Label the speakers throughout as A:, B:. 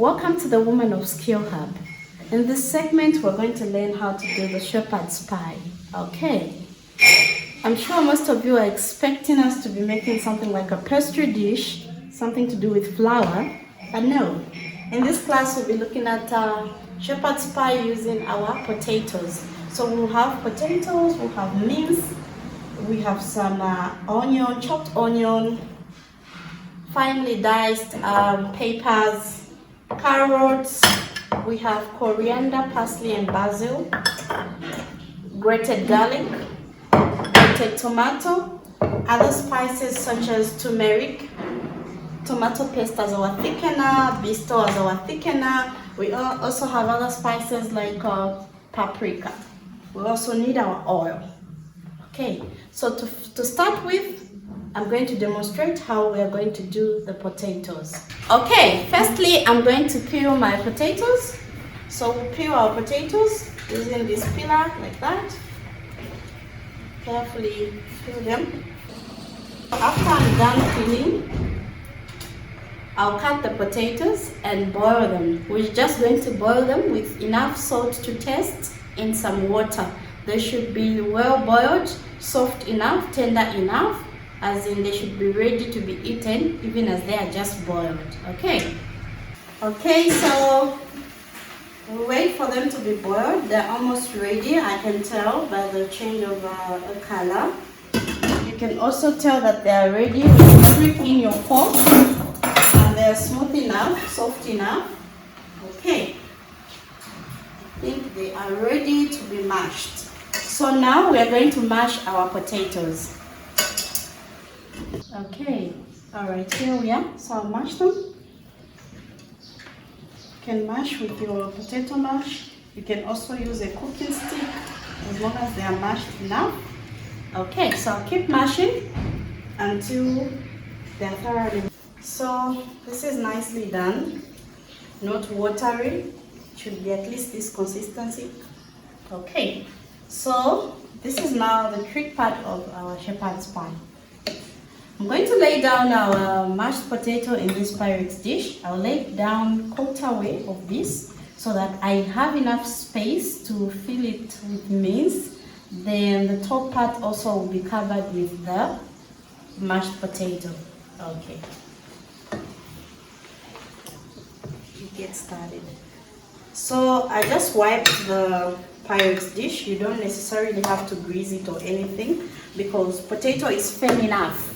A: Welcome to the Woman of Skill Hub. In this segment, we're going to learn how to do the shepherd's pie. Okay. I'm sure most of you are expecting us to be making something like a pastry dish, something to do with flour, but no. In this class, we'll be looking at shepherd's pie using our potatoes. So we'll have potatoes, we'll have mince, we have some onion, chopped onion, finely diced peppers, carrots, we have coriander, parsley and basil, grated garlic, grated tomato, other spices such as turmeric, tomato paste as our thickener, bisto as our thickener. We also have other spices like paprika. We also need our oil. Okay, so to start with, I'm going to demonstrate how we are going to do the potatoes. Okay, firstly, I'm going to peel my potatoes. So we'll peel our potatoes using this peeler like that. Carefully peel them. After I'm done peeling, I'll cut the potatoes and boil them. We're just going to boil them with enough salt to taste in some water. They should be well boiled, soft enough, tender enough, as in they should be ready to be eaten even as they are just boiled. Okay, so we'll wait for them to be boiled. They're almost ready. I can tell by the change of color. You can also tell that they are ready when you prick in your fork and they're smooth enough, soft enough. Okay, I think they are ready to be mashed. So now we are going to mash our potatoes. Okay, all right, here we are. So I'll mash them. You can mash with your potato mash. You can also use a cooking stick as long as they are mashed enough. Okay, so I'll keep mashing until they're thoroughly. So this is nicely done, not watery. It should be at least this consistency. Okay, so this is now the trick part of our shepherd's pie. I'm going to lay down our mashed potato in this Pyrex dish. I'll lay it down quarter way of this so that I have enough space to fill it with mince. Then the top part also will be covered with the mashed potato. Okay. Get started. So I just wiped the Pyrex dish. You don't necessarily have to grease it or anything because potato is firm enough.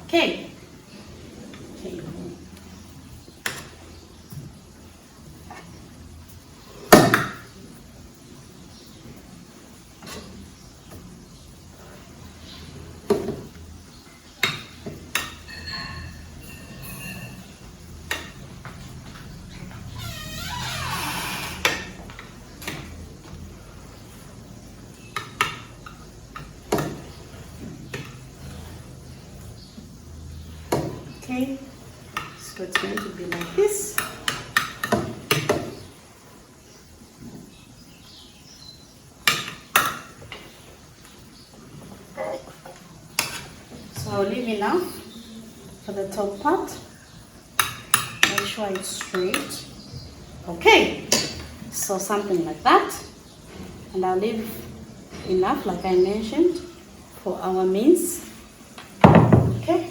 A: Okay. Okay, so it's going to be like this. So I'll leave enough for the top part. Make sure it's straight. Okay, so something like that. And I'll leave enough, like I mentioned, for our mince. Okay.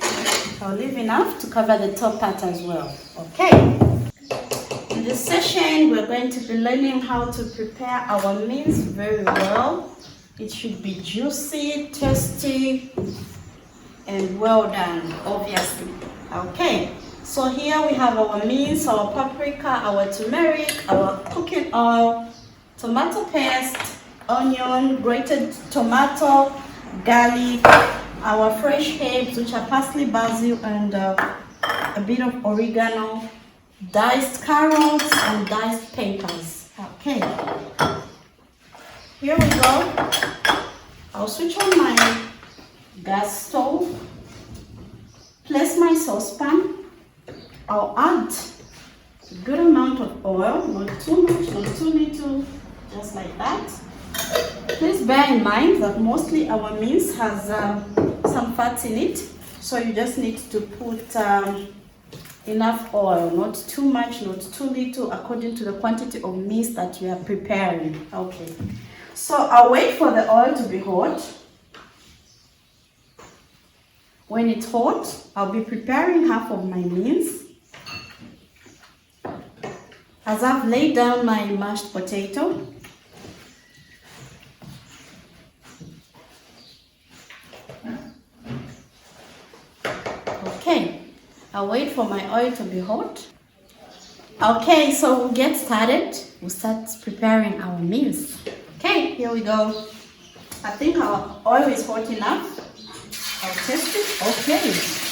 A: I'll leave enough to cover the top part as well. Okay. In this session, we're going to be learning how to prepare our mince very well. It should be juicy, tasty, and well done, obviously. Okay. So here we have our mince, our paprika, our turmeric, our cooking oil, tomato paste, onion, grated tomato, garlic, our fresh herbs, which are parsley, basil, and a bit of oregano, diced carrots, and diced peppers. Okay, here we go. I'll switch on my gas stove, place my saucepan. I'll add a good amount of oil, not too much, not too little, just like that. Please bear in mind that mostly our mince has some fats in it, so you just need to put enough oil, not too much, not too little, according to the quantity of meat that you are preparing. Okay, so I'll wait for the oil to be hot. When it's hot, I'll be preparing half of my mince. As I've laid down my mashed potato, okay, I'll wait for my oil to be hot. Okay, so we'll get started. We'll start preparing our mince. Okay, here we go. I think our oil is hot enough. I'll test it. Okay.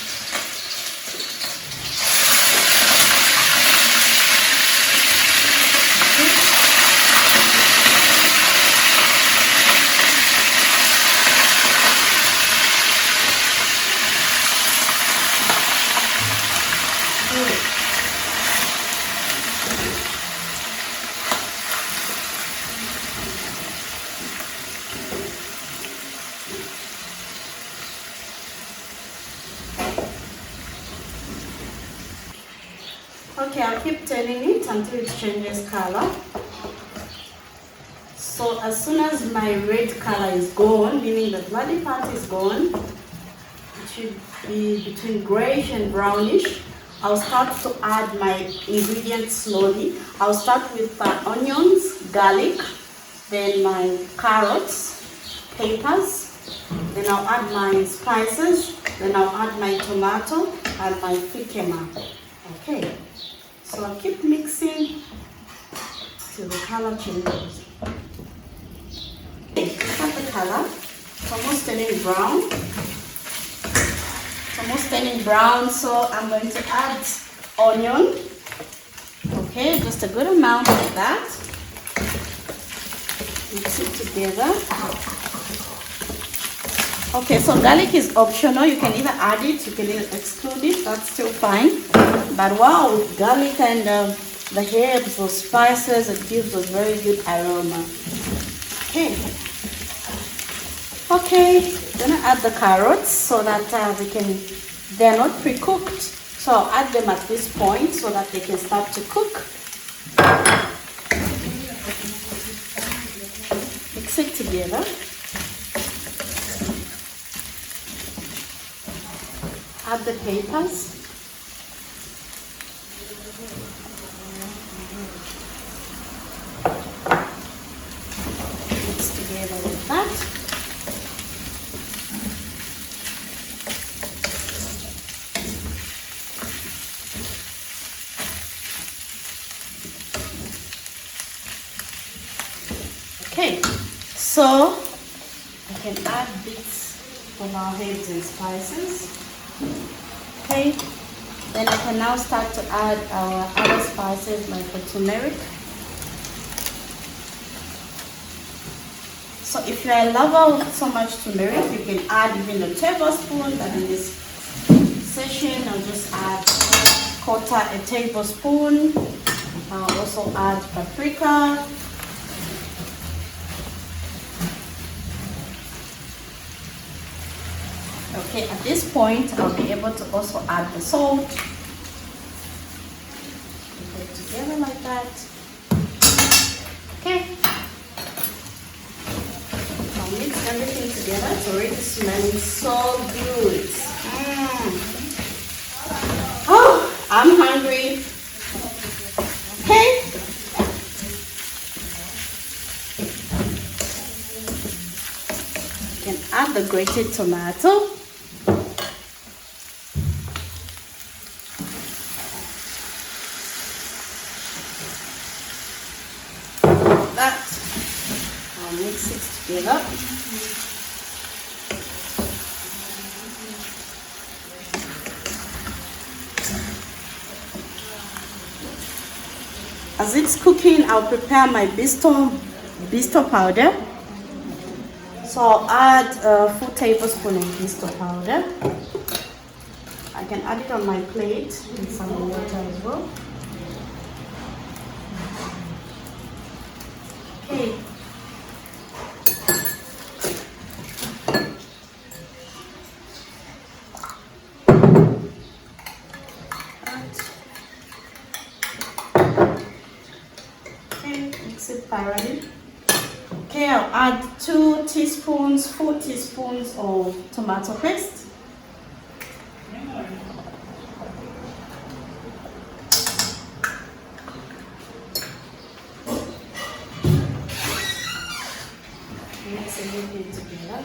A: Okay, I'll keep turning it until it changes color. So as soon as my red color is gone, meaning the bloody part is gone, it should be between grayish and brownish, I'll start to add my ingredients slowly. I'll start with onions, garlic, then my carrots, peppers, then I'll add my spices, then I'll add my tomato and my jicama. Okay. So I'll keep mixing till the color changes. Okay, look at the color. It's almost turning brown. It's almost turning brown, so I'm going to add onion. Okay, just a good amount of that. Mix it together. Okay, so garlic is optional. You can either add it, you can either exclude it. That's still fine. But wow, with garlic and the herbs or spices, it gives a very good aroma. Okay. Okay, gonna add the carrots so that they're not pre-cooked. So I'll add them at this point so that they can start to cook. Mix it together. Add the peppers. Mix together with that. Okay, so I can add bits of our herbs and spices. Okay, then I can now start to add our other spices like the turmeric. So if you're a lover of so much turmeric, you can add even a tablespoon, but in this session I'll just add quarter a tablespoon. I'll also add paprika. Okay, at this point, I'll be able to also add the salt. Put it together like that. Okay. I'll mix everything together. It's already smelling so good. Oh, I'm hungry. Okay. You can add the grated tomato. I'll mix it together. As it's cooking, I'll prepare my bisto powder. So I'll add a full tablespoon of bisto powder. I can add it on my plate with some water as well. Okay. pie ready. Okay, I'll add 4 teaspoons of tomato paste. Mix a little bit together.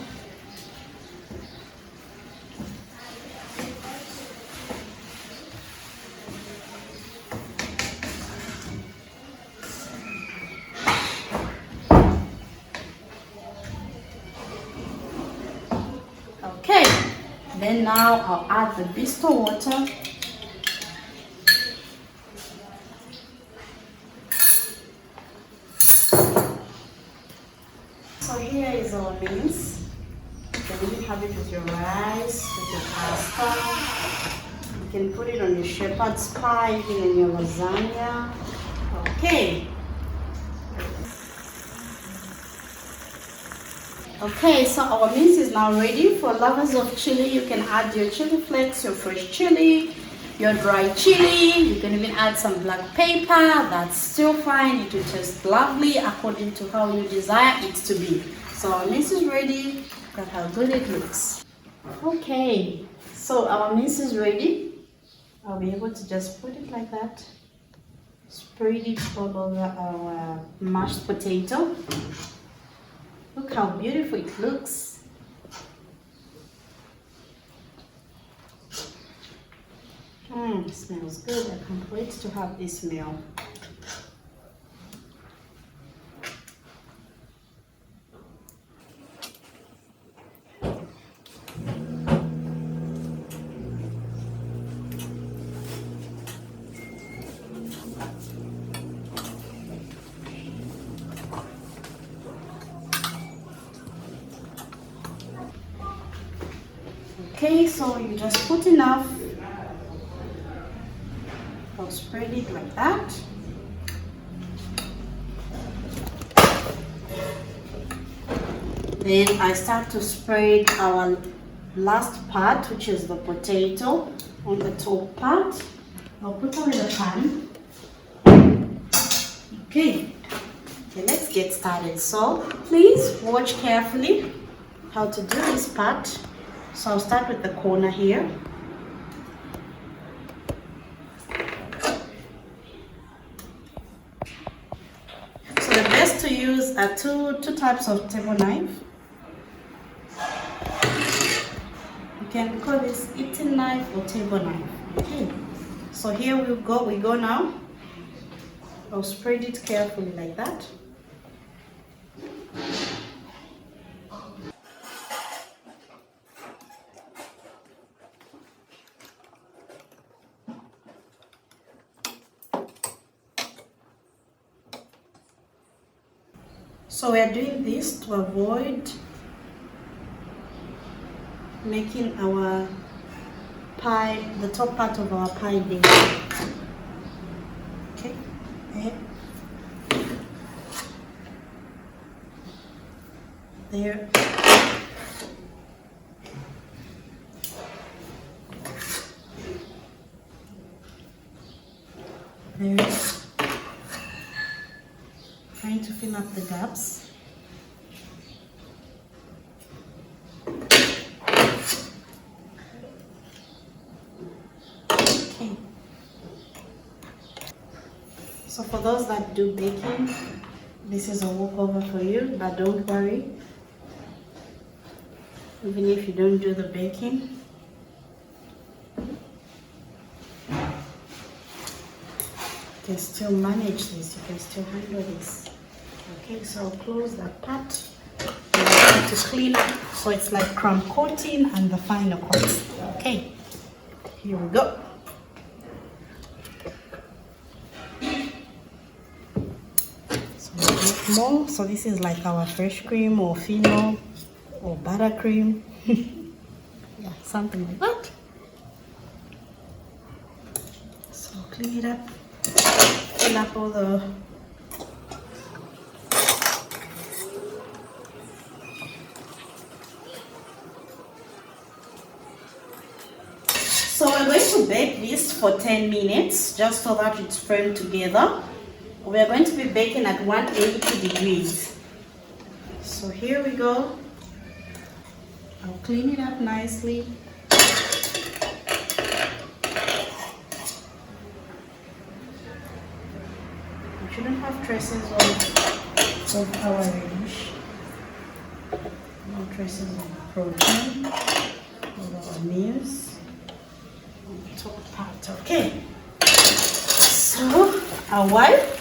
A: Okay, then now I'll add the Bisto water. So here is our beans. You can even have it with your rice, with your pasta. You can put it on your shepherd's pie, even in your lasagna. Okay. Okay, so our beans is now ready. For lovers of chili, you can add your chili flakes, your fresh chili, your dry chili. You can even add some black pepper. That's still fine. It will taste lovely according to how you desire it to be. So our mince is ready. Look at how good it looks. Okay, so our mince is ready. I'll be able to just put it like that. Spread it all over our mashed potato. Look how beautiful it looks. It smells good. I can't wait to have this meal. Okay, so you just put enough. I'll spread it like that. Then I start to spread our last part, which is the potato, on the top part. I'll put them in the pan. Okay, let's get started. So please watch carefully how to do this part. So I'll start with the corner here. So the best to use are two types of table knife. You can call this eating knife or table knife. Okay. So here we go now. I'll spread it carefully like that. So we are doing this to avoid making our pie, the top part of our pie big. Okay. There. There. Trying to fill up the gaps. Okay. So for those that do baking, this is a walkover for you, but don't worry. Even if you don't do the baking, you can still manage this, you can still handle this. Okay, so I'll close that part. And I want to clean up so it's like crumb coating and the final coat. Okay, here we go. So a bit more. So this is like our fresh cream or fino or buttercream. Yeah, something like that. So clean it up. Fill up all the So we're going to bake this for 10 minutes just so that it's framed together We're going to be baking at 180 degrees. So here we go. I'll clean it up nicely. We shouldn't have traces of our radish. No traces of protein, of our meals on the top part. Okay. So I'll wipe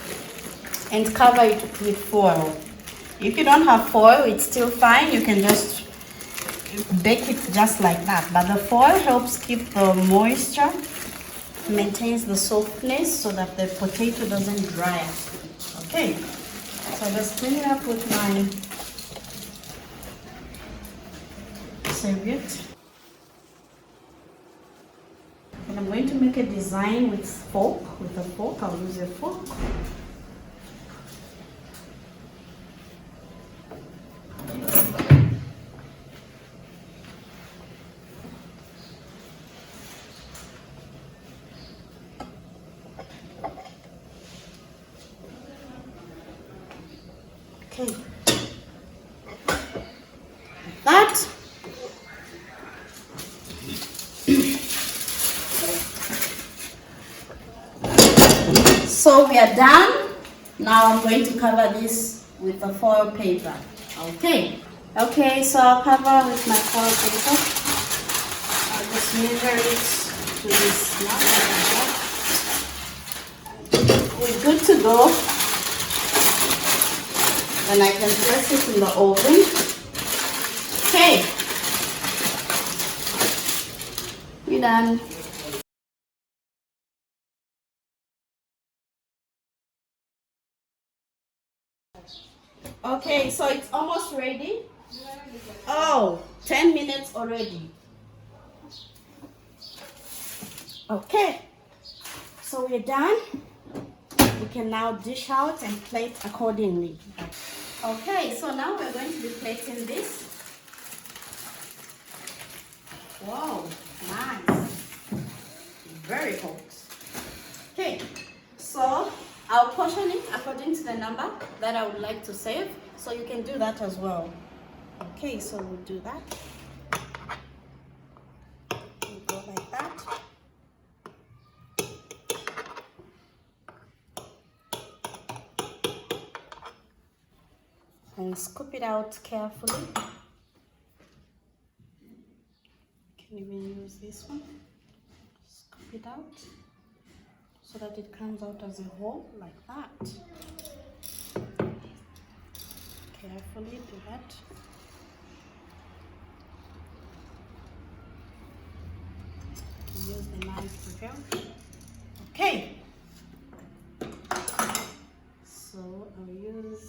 A: and cover it with foil. If you don't have foil, it's still fine. You can just bake it just like that. But the foil helps keep the moisture, maintains the softness so that the potato doesn't dry out. Okay, so I'll just clean it up with my serviette. And I'm going to make a design with a fork. I'll use a fork. Okay. That. So we are done. Now I'm going to cover this with the foil paper. Okay. Okay, so I'll cover with my foil paper. I'll just measure it to this now. We're good to go. Then I can press it in the oven. Okay. We're done. Okay, so it's almost ready. Oh, 10 minutes already. Okay, so we're done. We can now dish out and plate accordingly. Okay, so now we're going to be plating this. Wow, nice. Very hot. Okay, so I'll portion it according to the number that I would like to save. So you can do that as well. Okay, so we'll do that. We'll go like that. And scoop it out carefully. You can even use this one. Scoop it out so that it comes out as a whole like that. Carefully do that. Use the knife to help. Okay. So I'll use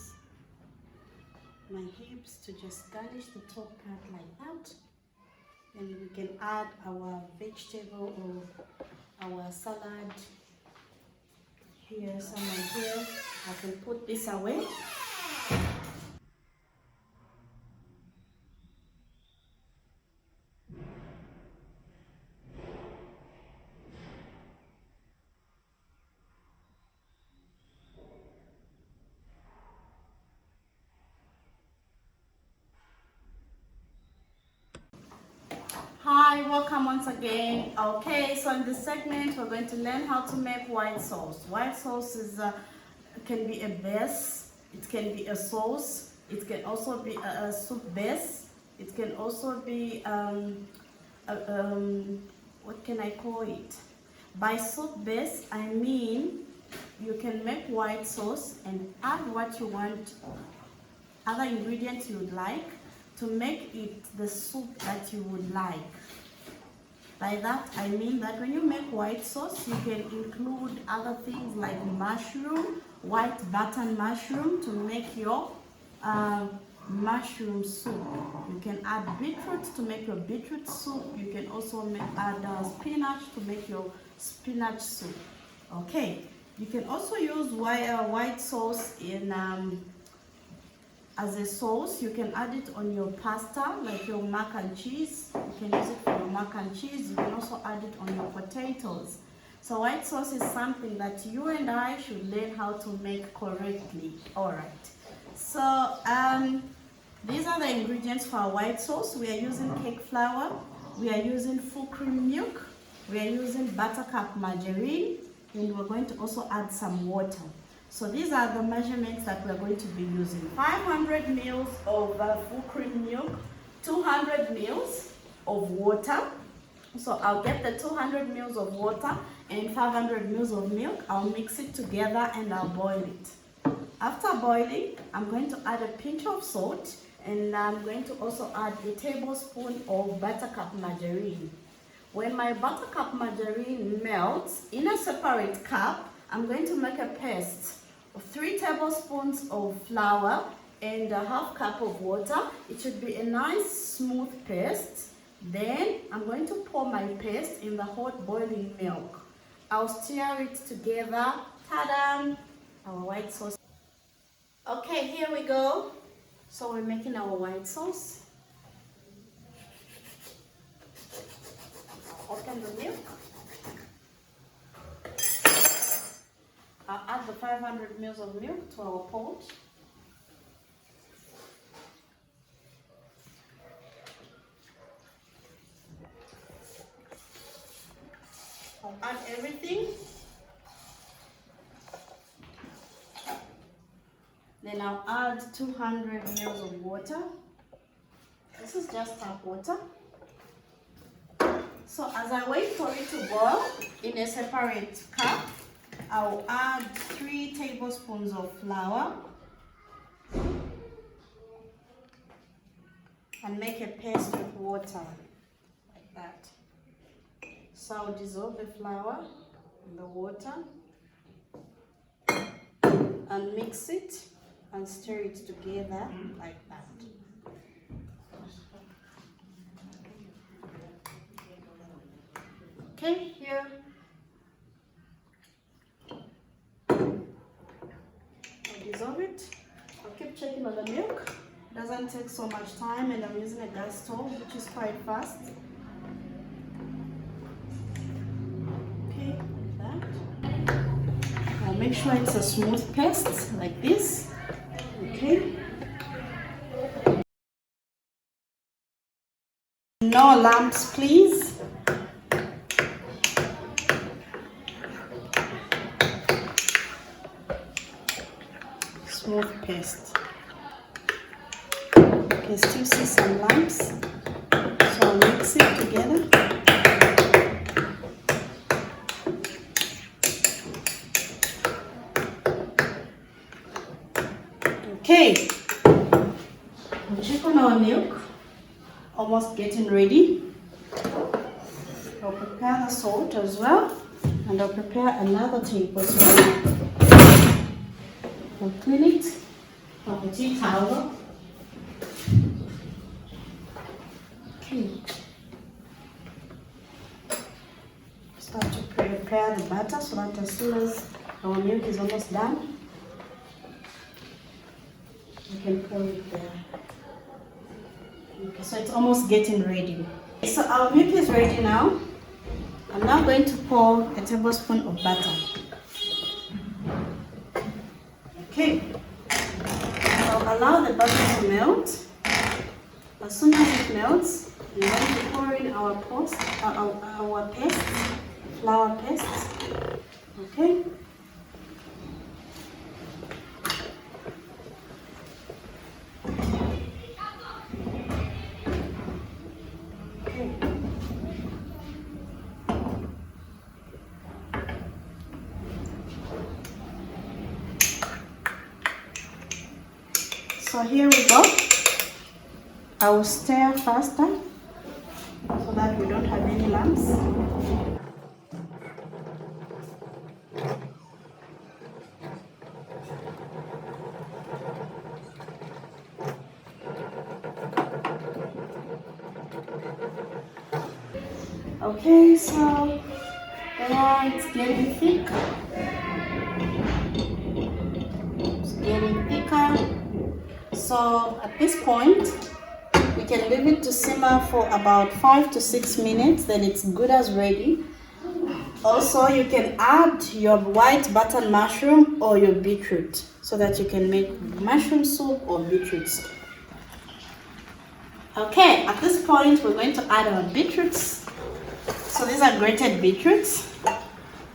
A: my hips to just garnish the top part like that. And we can add our vegetable or our salad here, somewhere here. I can put this away. Hi, welcome once again. Okay, so in this segment we're going to learn how to make white sauce. White sauce can be a base, it can be a sauce, it can also be a soup base, it can also be what can I call it? By soup base I mean you can make white sauce and add what you want, other ingredients you would like, to make it the soup that you would like. By that I mean that when you make white sauce, you can include other things like mushroom, white button mushroom to make your mushroom soup. You can add beetroot to make your beetroot soup. You can also add spinach to make your spinach soup. Okay, you can also use white sauce in as a sauce. You can add it on your pasta, like your mac and cheese. You can use it for your mac and cheese. You can also add it on your potatoes. So white sauce is something that you and I should learn how to make correctly. All right. So these are the ingredients for our white sauce. We are using cake flour, we are using full cream milk, we are using buttercup margarine, and we're going to also add some water. So these are the measurements that we're going to be using. 500 ml of full cream milk, 200 ml of water. So I'll get the 200 ml of water and 500 ml of milk. I'll mix it together and I'll boil it. After boiling, I'm going to add a pinch of salt, and I'm going to also add a tablespoon of buttercup margarine. When my buttercup margarine melts in a separate cup, I'm going to make a paste of 3 tablespoons of flour and a half cup of water. It should be a nice smooth paste. Then I'm going to pour my paste in the hot boiling milk. I'll stir it together. Ta-da! Our white sauce. Okay, here we go. So we're making our white sauce. Open the milk. I'll add the 500 ml of milk to our pot. I'll add everything. Then I'll add 200 ml of water. This is just tap water. So as I wait for it to boil in a separate cup, I'll add 3 tablespoons of flour and make a paste with water like that. So I'll dissolve the flour in the water and mix it and stir it together like that. Okay, here. I'll dissolve it. I'll keep checking on the milk. It doesn't take so much time, and I'm using a gas stove, which is quite fast. Okay, like that. I'll make sure it's a smooth paste like this. Okay. No lumps, please. Smooth paste. You can still see some lumps, so I'll mix it together. Okay, we'll check on our milk. Almost getting ready. I'll prepare the salt as well, and I'll prepare another tablespoon. I'll clean it with a tea towel. Okay. Start to prepare the batter so that as soon as our milk is almost done, we can pour it there. Okay, so it's almost getting ready. So our milk is ready now. I'm now going to pour a tablespoon of butter. Okay, I'll allow the butter to melt. As soon as it melts, we're going to pour in our paste, flour paste. Okay. So here we go. I will stir faster so that we don't have any lumps. Okay, so there it's getting thick. It's getting thicker. So at this point, we can leave it to simmer for about 5 to 6 minutes. Then it's good as ready. Also, you can add your white button mushroom or your beetroot so that you can make mushroom soup or beetroot soup. Okay, at this point we're going to add our beetroots. So these are grated beetroots.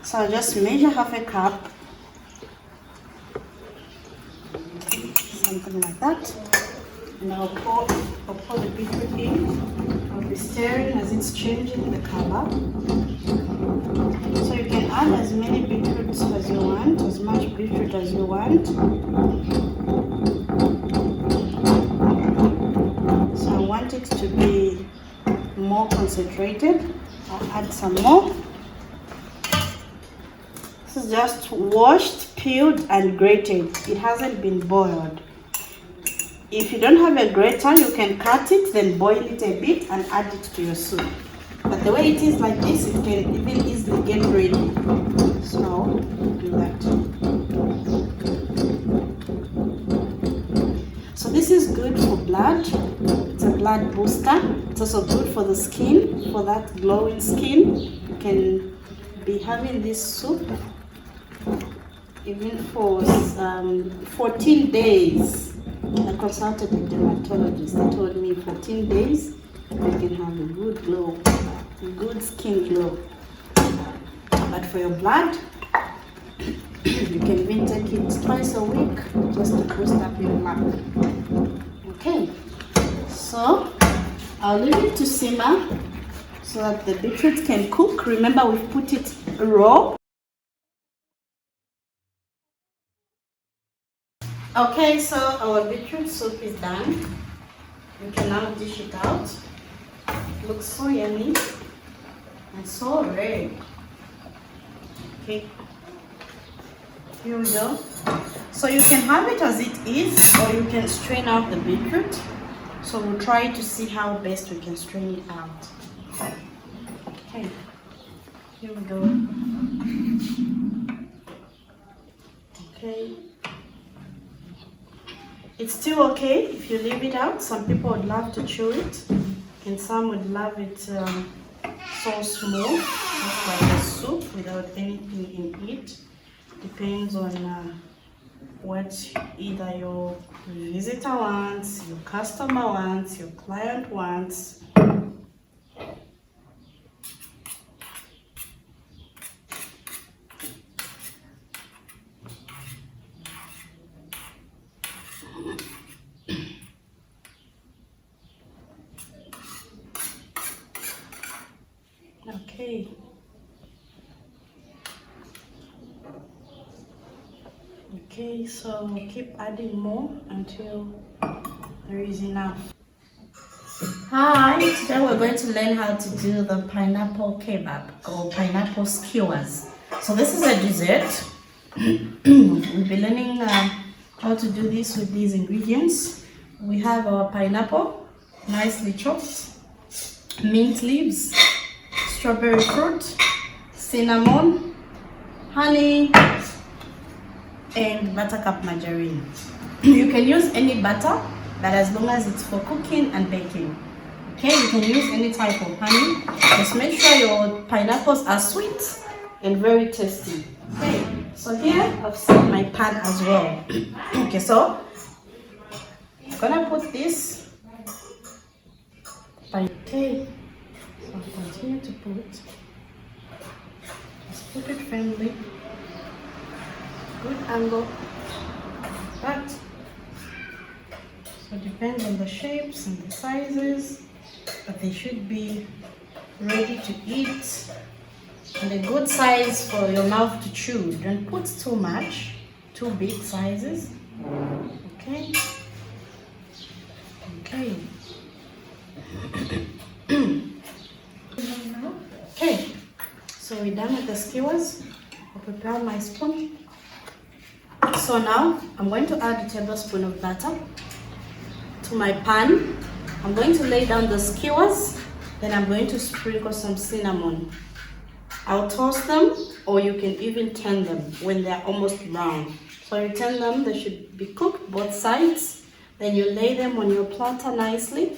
A: So I'll just measure half a cup, something like that. And I'll pour the beetroot in. I'll be stirring as it's changing the color. So you can add as many beetroots as you want, as much beetroot as you want. So I want it to be more concentrated. I'll add some more. This is just washed, peeled, and grated. It hasn't been boiled. If you don't have a grater, you can cut it, then boil it a bit and add it to your soup. But the way it is like this, it can even easily get ready. So, do that. So this is good for blood. It's a blood booster. It's also good for the skin, for that glowing skin. You can be having this soup even for 14 days. I consulted a dermatologist. They told me 14 days you can have a good glow, a good skin glow. But for your blood, you can even take it twice a week just to boost up your blood. Okay, so I'll leave it to simmer so that the beetroot can cook. Remember, we've put it raw. Okay, so our beetroot soup is done. You can now dish it out. It looks so yummy and so red. Okay, here we go. So you can have it as it is, or you can strain out the beetroot. So we'll try to see how best we can strain it out. Okay, here we go. Okay. It's still okay if you leave it out. Some people would love to chew it, and some would love it so smooth, just like a soup without anything in it. Depends on what either your visitor wants, your customer wants, your client wants. Okay. Okay, so keep adding more until there is enough. Hi, today we're going to learn how to do the pineapple kebab or pineapple skewers. So this is a dessert. We'll be learning how to do this with these ingredients. We have our pineapple, nicely chopped, mint leaves, strawberry fruit, cinnamon, honey, and buttercup margarine. You can use any butter, but as long as it's for cooking and baking. Okay, you can use any type of honey. Just make sure your pineapples are sweet and very tasty. Okay, so here I've set my pan as well. Okay, so I'm gonna put this. Okay, so I'll continue to put. Just put it firmly. Good angle. But so it depends on the shapes and the sizes, but they should be ready to eat and a good size for your mouth to chew. Don't put too much, too big sizes. Okay. Okay. Okay. So we're done with the skewers. I'll prepare my spoon. So now I'm going to add a tablespoon of butter to my pan. I'm going to lay down the skewers, then I'm going to sprinkle some cinnamon. I'll toast them, or you can even turn them when they're almost brown. So you turn them, they should be cooked both sides. Then you lay them on your platter nicely.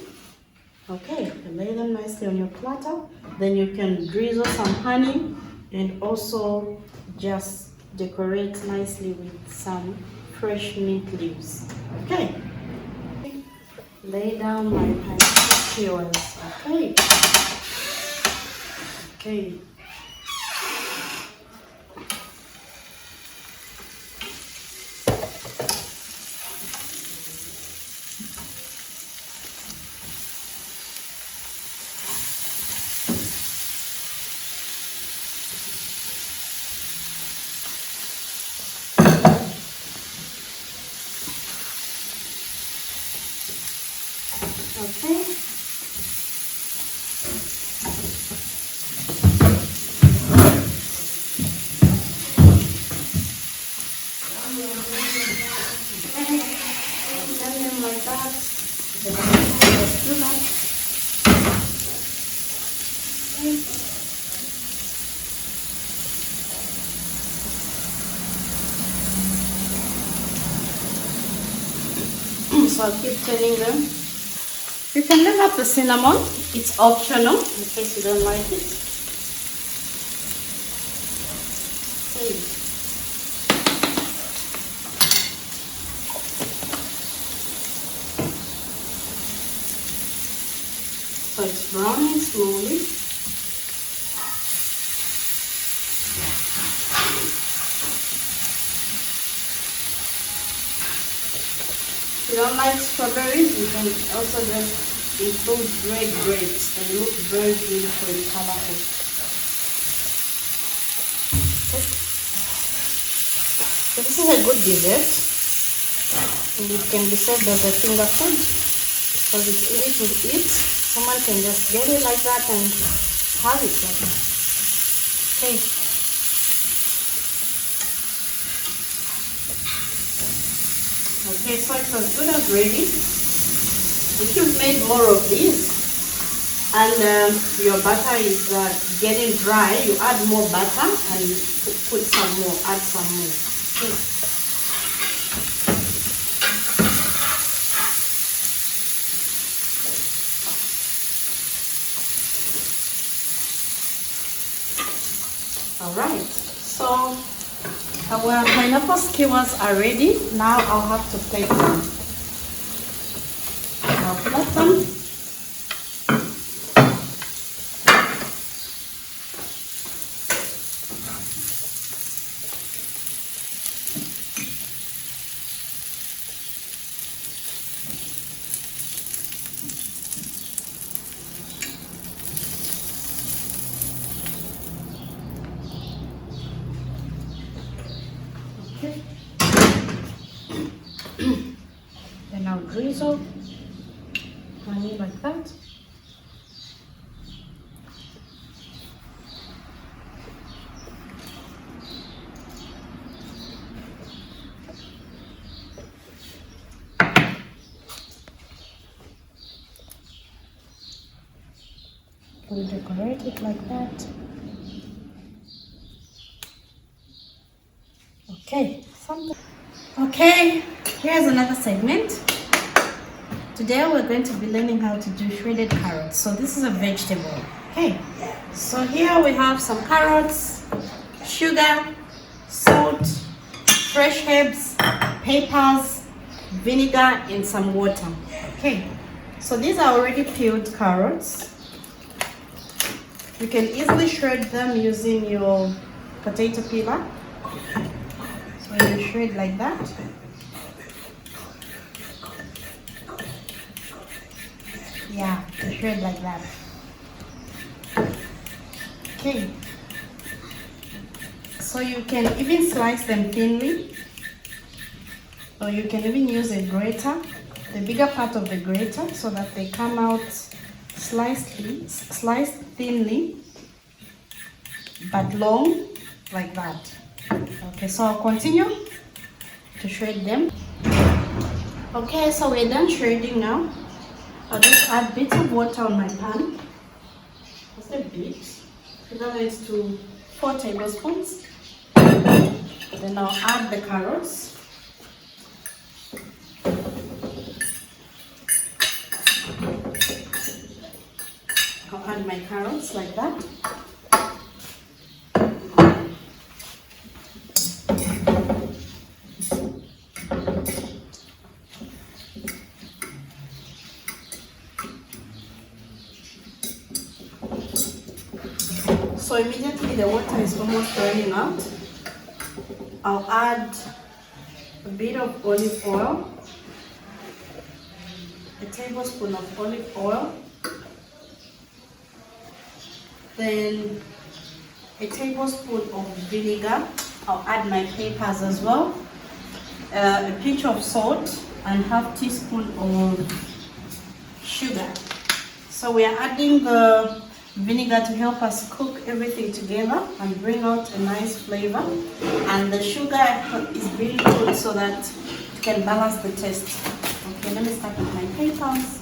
A: Okay, you lay them nicely on your platter. Then you can drizzle some honey and also just decorate nicely with some fresh mint leaves. Okay, lay down my pineapple skewers. Okay, okay. Okay. Send them like that. Just do that. Okay. So I'll keep turning them. You can leave out the cinnamon. It's optional in case you don't like it. Okay. So it's browning slowly. If you don't like strawberries, you can also just include red grapes. They look very beautiful and colorful. Okay. So this is a good dessert, and it can be served as a finger food because it's easy to eat. Someone can just get it like that and have it like that. Okay. Okay, so it's as good as ready. If you've made more of these and your butter is getting dry, you add more butter and put some more, add some more. Okay. All right, so our pineapple skewers are ready. Now I'll have to plate them. I'll plate them. Okay. Then I'll drizzle honey like that. We'll decorate it like that. Okay, okay, here's another segment. Today we're going to be learning how to do shredded carrots. So this is a vegetable. Okay, so here we have some carrots, sugar, salt, fresh herbs, peppers, vinegar, and some water. Okay, so these are already peeled carrots. You can easily shred them using your potato peeler. So you shred like that. Yeah, you shred like that. Okay. So you can even slice them thinly, or you can even use a grater, the bigger part of the grater, so that they come out sliced thinly, but long, like that. Okay, so I'll continue to shred them. Okay, so we're done shredding now. I'll just add bits of water on my pan. Just a bit. Equivalent to 4 tablespoons. Then I'll add the carrots. I'll add my carrots like that. So immediately the water is almost running out, I'll add a bit of olive oil, a tablespoon of olive oil, then a tablespoon of vinegar. I'll add my peppers as well, a pinch of salt, and half teaspoon of sugar. So we are adding the vinegar to help us cook everything together and bring out a nice flavor. And the sugar is really good so that it can balance the taste. Okay, let me start with my peppers.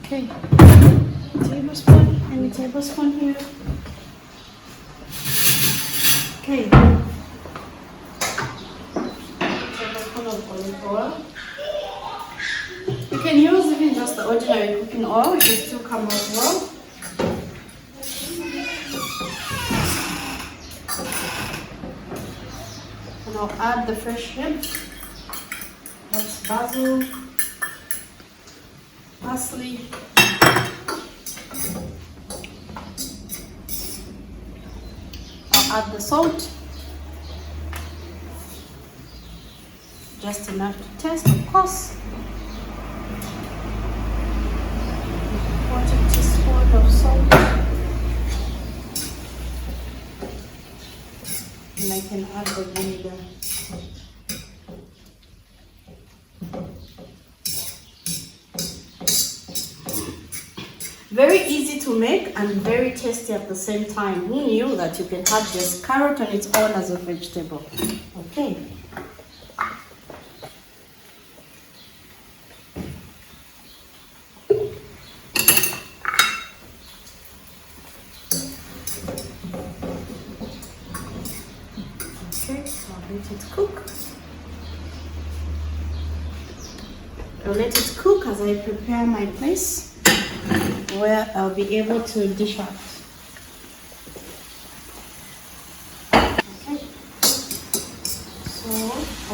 A: Okay, tablespoon, any tablespoon here. Okay, tablespoon of olive oil. You can use even just the ordinary cooking oil, it will still come out well. And I'll add the fresh herbs. That's basil, parsley, I'll add the salt, just enough to taste, of course. 1/4 teaspoon of salt, and I can add the vinegar. Very easy to make and very tasty at the same time. Who knew that you can have this carrot on its own as a vegetable? Okay. Okay, so I'll let it cook. I'll let it cook as I prepare my place where I'll be able to dish out. Okay, so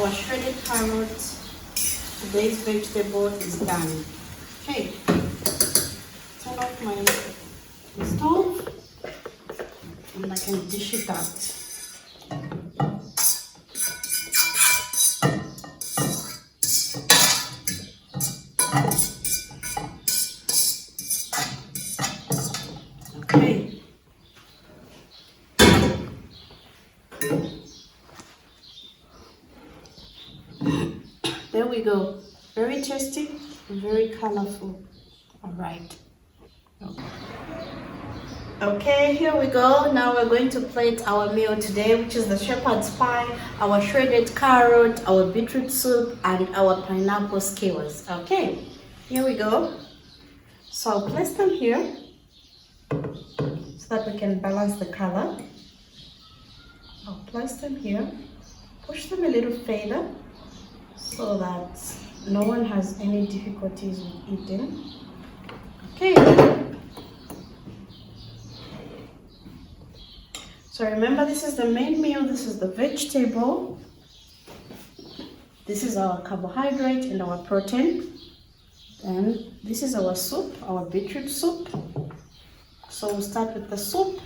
A: our shredded carrot, today's vegetable, is done. Okay, turn off my stove and I can dish it out. Okay. There we go. Very tasty and very colorful. All right. Okay, here we go. Now we're going to plate our meal today, which is the shepherd's pie, our shredded carrot, our beetroot soup, and our pineapple skewers. Okay, here we go. So I'll place them here so that we can balance the color. I'll place them here, push them a little further so that no one has any difficulties with eating. Okay. So remember, this is the main meal, this is the vegetable, this is our carbohydrate and our protein, and this is our soup, our beetroot soup. So we'll start with the soup,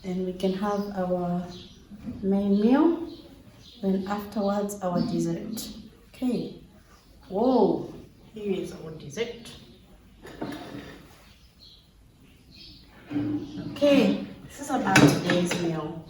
A: and we can have our main meal, then afterwards our dessert. Okay, whoa, here is our dessert. Okay, this is about today's meal.